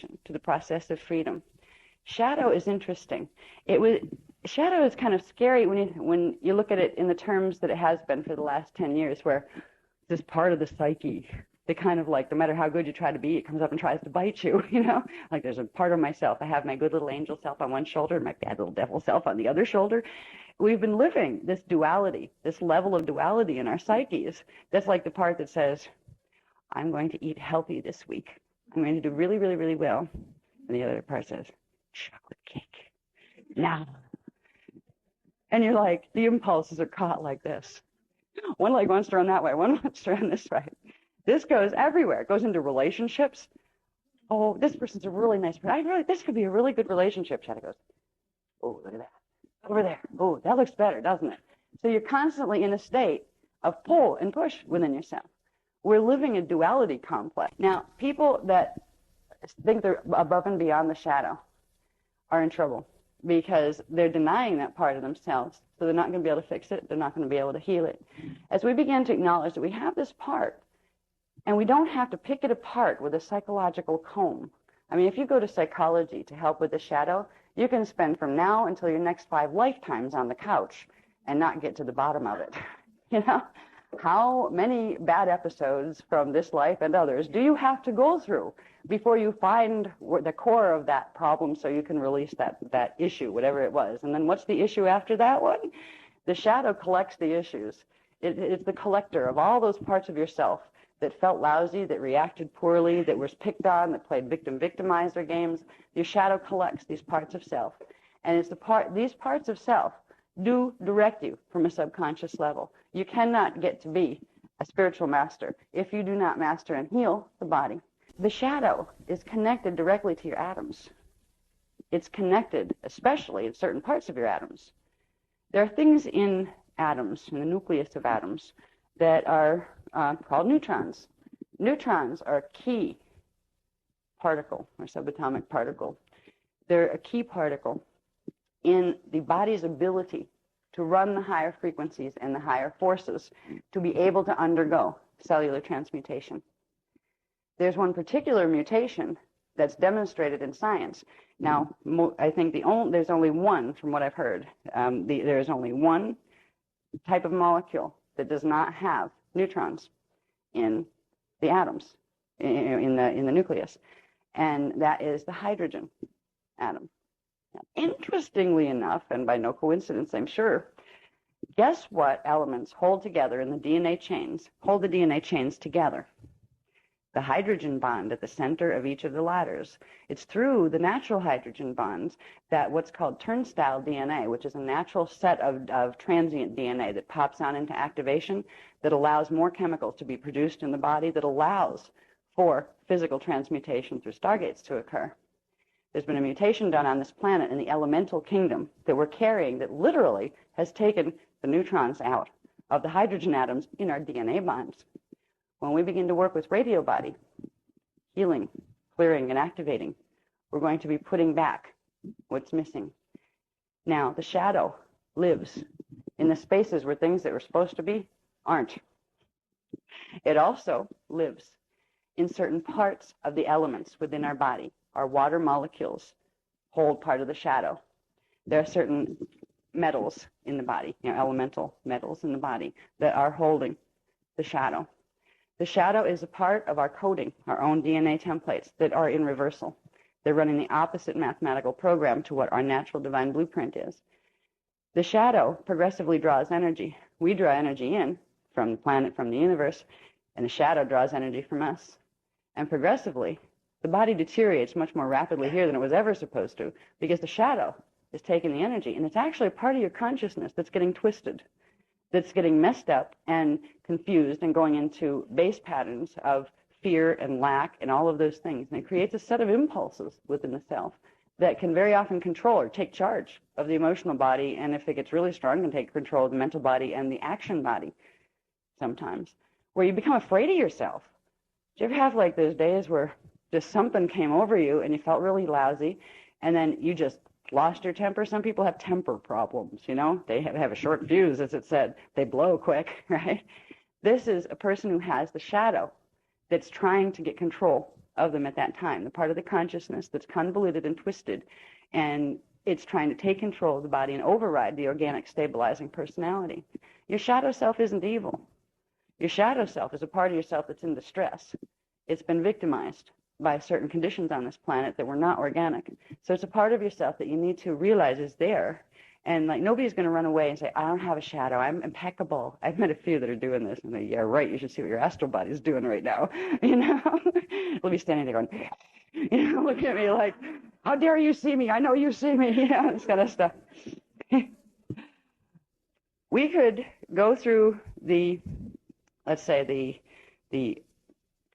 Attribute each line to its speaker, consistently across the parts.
Speaker 1: attention to the process of freedom. Shadow is interesting. Shadow is kind of scary when you look at it in the terms that it has been for the last 10 years, where this part of the psyche, they kind of like, no matter how good you try to be, it comes up and tries to bite you, you know? Like there's a part of myself. I have my good little angel self on one shoulder and my bad little devil self on the other shoulder. We've been living this duality, this level of duality in our psyches. That's like the part that says, I'm going to eat healthy this week. I'm going to do really, really, really well. And the other part says, chocolate cake. Now. And you're like, the impulses are caught like this. One leg wants to run that way, one wants to run this way. This goes everywhere. It goes into relationships. Oh, this person's a really nice person. This could be a really good relationship. Shadow goes, oh, look at that. Over there. Oh, that looks better, doesn't it? So you're constantly in a state of pull and push within yourself. We're living a duality complex. Now, people that think they're above and beyond the shadow are in trouble because they're denying that part of themselves. So they're not going to be able to fix it. They're not going to be able to heal it. As we begin to acknowledge that we have this part, and we don't have to pick it apart with a psychological comb. I mean, if you go to psychology to help with the shadow, you can spend from now until your next 5 lifetimes on the couch and not get to the bottom of it. You know? How many bad episodes from this life and others do you have to go through before you find the core of that problem so you can release that issue, whatever it was? And then what's the issue after that one? The shadow collects the issues. It's the collector of all those parts of yourself that felt lousy, that reacted poorly, that was picked on, that played victim-victimizer games. Your shadow collects these parts of self. And it's these parts of self do direct you from a subconscious level. You cannot get to be a spiritual master if you do not master and heal the body. The shadow is connected directly to your atoms. It's connected, especially in certain parts of your atoms. There are things in atoms, in the nucleus of atoms, that are called neutrons. Neutrons are a key particle, or subatomic particle. They're a key particle in the body's ability to run the higher frequencies and the higher forces to be able to undergo cellular transmutation. There's one particular mutation that's demonstrated in science. Now, I think there's only one, from what I've heard, there's only one type of molecule that does not have neutrons in the atoms, in the nucleus, and that is the hydrogen atom. Now, interestingly enough, and by no coincidence, I'm sure, guess what elements hold together in the DNA chains, hold the DNA chains together? The hydrogen bond at the center of each of the ladders. It's through the natural hydrogen bonds that what's called turnstile DNA, which is a natural set of transient DNA that pops on into activation, that allows more chemicals to be produced in the body, that allows for physical transmutation through stargates to occur. There's been a mutation done on this planet in the elemental kingdom that we're carrying that literally has taken the neutrons out of the hydrogen atoms in our DNA bonds. When we begin to work with radio body, healing, clearing, and activating, we're going to be putting back what's missing. Now, the shadow lives in the spaces where things that were supposed to be aren't. It also lives in certain parts of the elements within our body. Our water molecules hold part of the shadow. There are certain metals in the body, elemental metals in the body that are holding the shadow. The shadow is a part of our coding, our own DNA templates that are in reversal. They're running the opposite mathematical program to what our natural divine blueprint is. The shadow progressively draws energy. We draw energy in from the planet, from the universe, and the shadow draws energy from us. And progressively, the body deteriorates much more rapidly here than it was ever supposed to, because the shadow is taking the energy, and it's actually a part of your consciousness that's getting twisted, that's getting messed up and confused and going into base patterns of fear and lack and all of those things. And it creates a set of impulses within the self that can very often control or take charge of the emotional body, and if it gets really strong, can take control of the mental body and the action body sometimes, where you become afraid of yourself. Do you ever have like those days where just something came over you and you felt really lousy, and then you just lost your temper? Some people have temper problems, They have a short fuse, as it said. They blow quick, right? This is a person who has the shadow that's trying to get control of them at that time, the part of the consciousness that's convoluted and twisted, and it's trying to take control of the body and override the organic stabilizing personality. Your shadow self isn't evil. Your shadow self is a part of yourself that's in distress. It's been victimized by certain conditions on this planet that were not organic. So it's a part of yourself that you need to realize is there. And like nobody's going to run away and say, I don't have a shadow. I'm impeccable. I've met a few that are doing this. And they, yeah, right. You should see what your astral body's doing right now. You know, they'll be standing there going, you know, looking at me like, how dare you see me? I know you see me. You know, this kind of stuff. We could go through the, let's say, the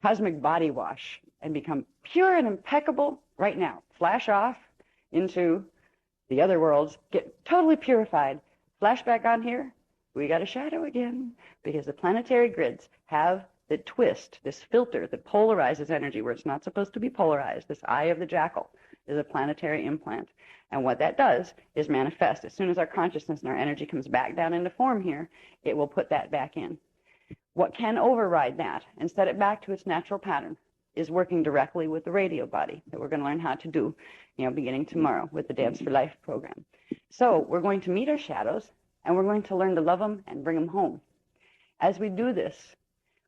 Speaker 1: cosmic body wash and become pure and impeccable right now. Flash off into the other worlds, get totally purified. Flash back on here, we got a shadow again, because the planetary grids have the twist, this filter that polarizes energy where it's not supposed to be polarized. This eye of the jackal is a planetary implant. And what that does is manifest. As soon as our consciousness and our energy comes back down into form here, it will put that back in. What can override that and set it back to its natural pattern is working directly with the radio body that we're going to learn how to do, you know, beginning tomorrow with the Dance for Life program. So we're going to meet our shadows, and we're going to learn to love them and bring them home. As we do this,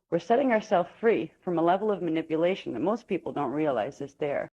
Speaker 1: we're setting ourselves free from a level of manipulation that most people don't realize is there.